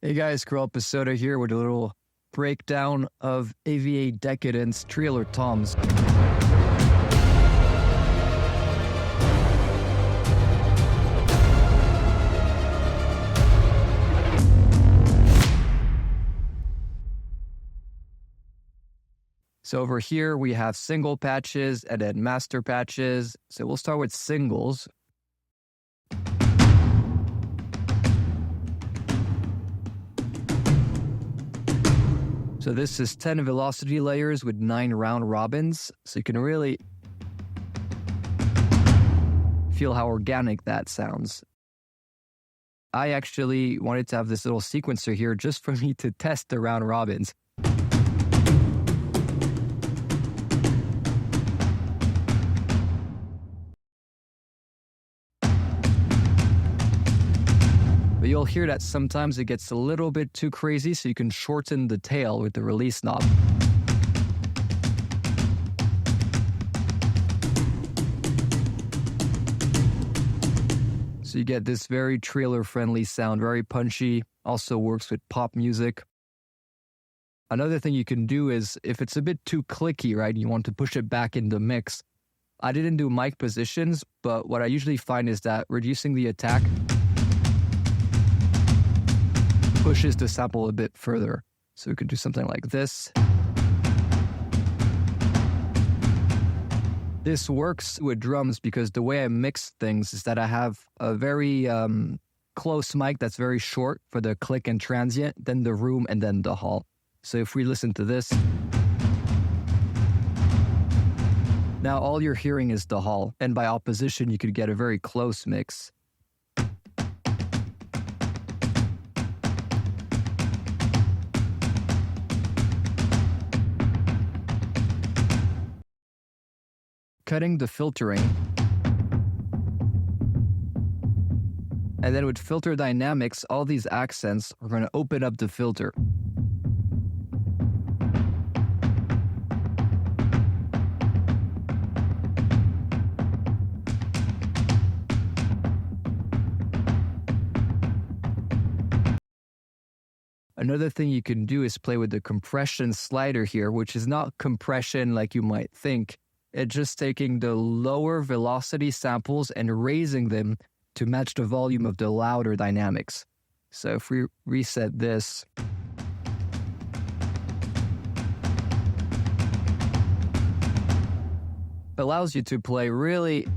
Hey guys, Karel Psota here with a little breakdown of AVA Decadence Trailer Toms. So over here we have single patches and then master patches. So we'll start with singles. So this is 10 velocity layers with 9 round robins. So you can really feel how organic that sounds. I actually wanted to have this little sequencer here just for me to test the round robins. But you'll hear that sometimes it gets a little bit too crazy, so you can shorten the tail with the release knob. So you get this very trailer-friendly sound, very punchy, also works with pop music. Another thing you can do is, if it's a bit too clicky, right, you want to push it back in the mix. I didn't do mic positions, but what I usually find is that reducing the attack pushes the sample a bit further. So we could do something like this. This works with drums because the way I mix things is that I have a very close mic that's very short for the click and transient, then the room, and then the hall. So if we listen to this, now all you're hearing is the hall, and by opposition you could get a very close mix. Cutting the filtering. And then with filter dynamics, all these accents are going to open up the filter. Another thing you can do is play with the compression slider here, which is not compression like you might think. It's just taking the lower velocity samples and raising them to match the volume of the louder dynamics. So if we reset this, it allows you to play really,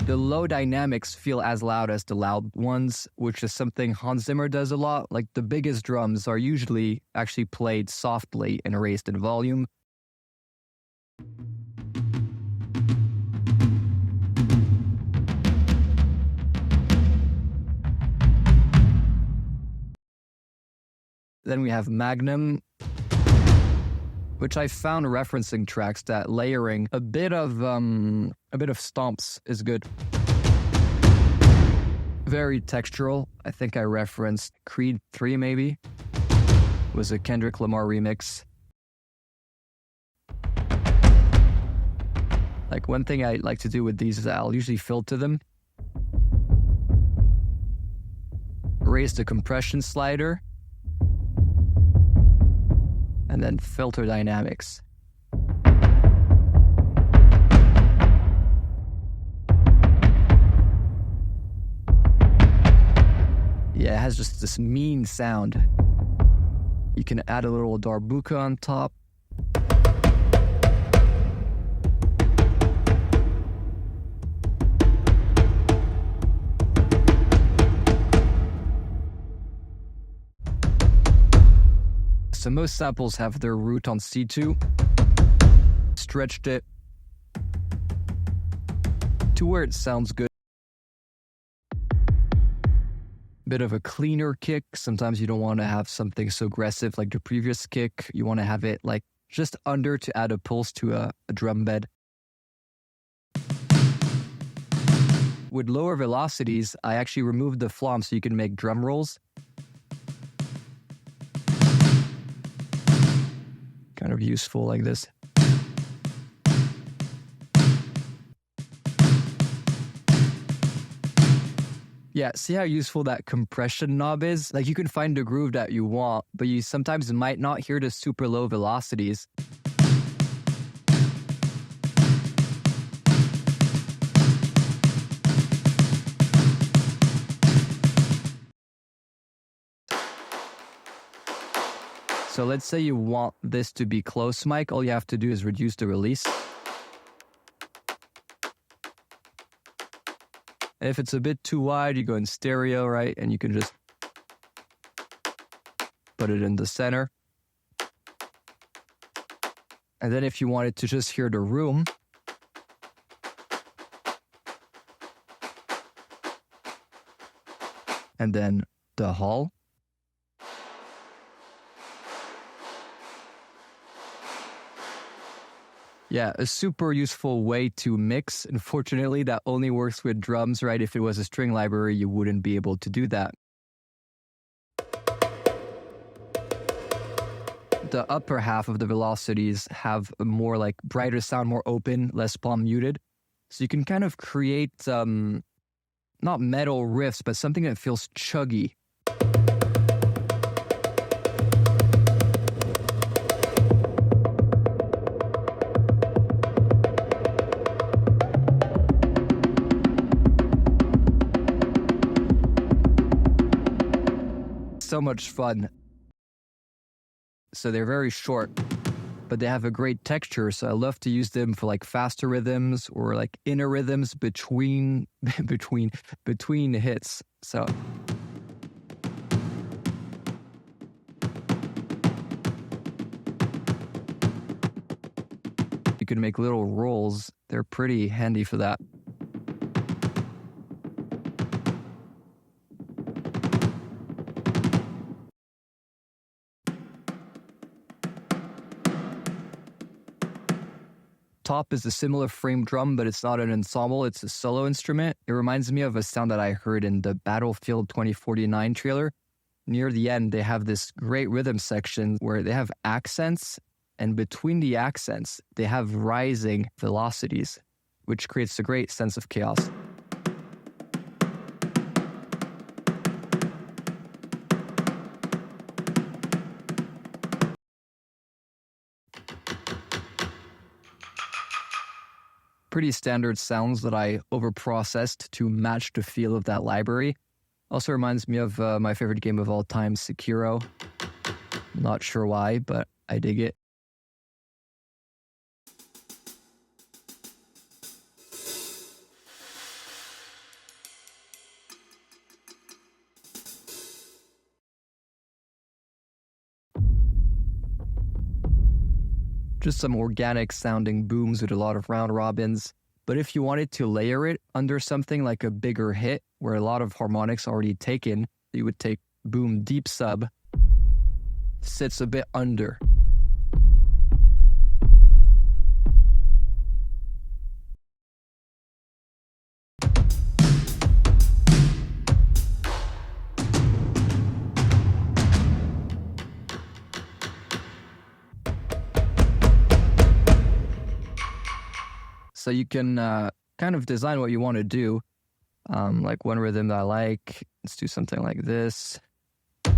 the low dynamics feel as loud as the loud ones, which is something Hans Zimmer does a lot. Like the biggest drums are usually actually played softly and raised in volume. Then we have Magnum, which I found referencing tracks that layering a bit of stomps is good. Very textural. I think I referenced Creed 3 maybe. It was a Kendrick Lamar remix. Like one thing I like to do with these is I'll usually filter them. Raise the compression slider. And then filter dynamics. Yeah, it has just this mean sound. You can add a little DARBUKA on top. So most samples have their root on C2. Stretched it to where it sounds good. Bit of a cleaner kick. Sometimes you don't want to have something so aggressive like the previous kick. You want to have it like just under to add a pulse to a drum bed. With lower velocities, I actually removed the flom so you can make drum rolls. Kind of useful like this. Yeah, see how useful that compression knob is? Like you can find the groove that you want, but you sometimes might not hear the super low velocities. So let's say you want this to be close mic, all you have to do is reduce the release. And if it's a bit too wide, you go in stereo, right? And you can just put it in the center. And then if you wanted to just hear the room, and then the hall. Yeah, a super useful way to mix. Unfortunately, that only works with drums, right? If it was a string library, you wouldn't be able to do that. The upper half of the velocities have a more like brighter sound, more open, less palm muted. So you can kind of create, not metal riffs, but something that feels chuggy. So much fun. So they're very short, but they have a great texture. So I love to use them for like faster rhythms or like inner rhythms between hits. So you can make little rolls. They're pretty handy for that. Top is a similar frame drum, but it's not an ensemble, it's a solo instrument. It reminds me of a sound that I heard in the Battlefield 2049 trailer. Near the end, they have this great rhythm section where they have accents, and between the accents, they have rising velocities, which creates a great sense of chaos. Pretty standard sounds that I overprocessed to match the feel of that library. Also reminds me of my favorite game of all time, Sekiro. Not sure why, but I dig it. Just some organic sounding booms with a lot of round robins. But if you wanted to layer it under something like a bigger hit where a lot of harmonics already taken, you would take boom deep sub, sits a bit under. So you can kind of design what you want to do. Like one rhythm that I like, let's do something like this. We're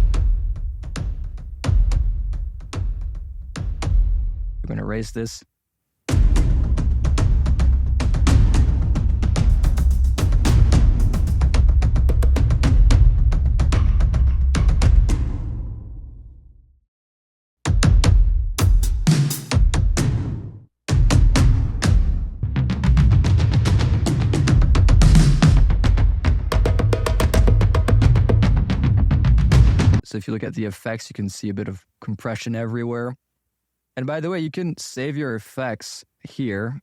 going to raise this. So if you look at the effects, you can see a bit of compression everywhere. And by the way, you can save your effects here,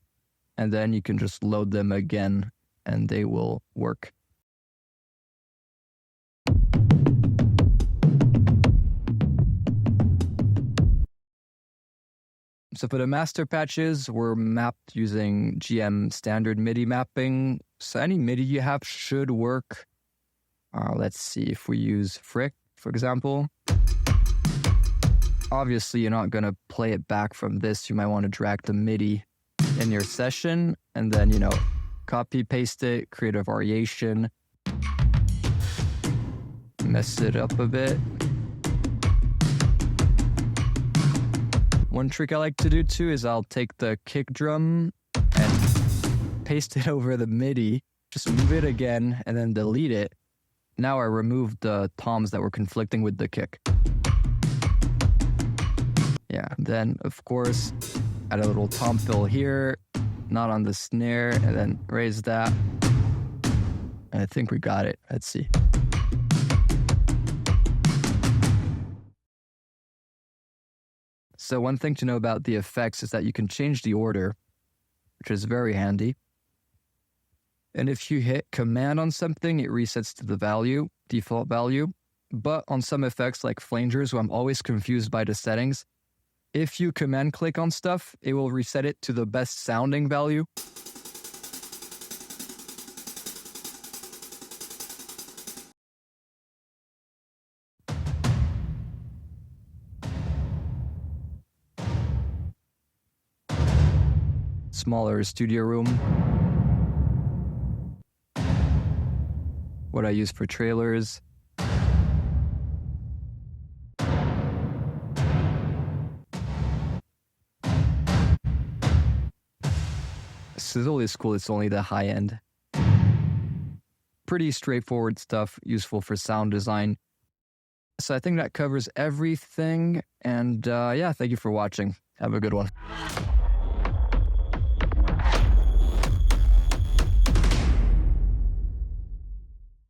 and then you can just load them again, and they will work. So for the master patches, we're mapped using GM standard MIDI mapping. So any MIDI you have should work. Let's see if we use Frick, for example. Obviously, you're not going to play it back from this. You might want to drag the MIDI in your session and then, copy, paste it, create a variation. mess it up a bit. One trick I like to do too is I'll take the kick drum and paste it over the MIDI, just move it again and then delete it. Now I removed the toms that were conflicting with the kick. Yeah, then of course, add a little tom fill here, not on the snare, and then raise that. And I think we got it. Let's see. So one thing to know about the effects is that you can change the order, which is very handy. And if you hit Command on something, it resets to the default value. But on some effects like flangers, where I'm always confused by the settings, if you Command click on stuff, it will reset it to the best sounding value. Smaller studio room. What I use for trailers. Sizzle is cool, it's only the high end. Pretty straightforward stuff, useful for sound design. So I think that covers everything. And yeah, thank you for watching. Have a good one.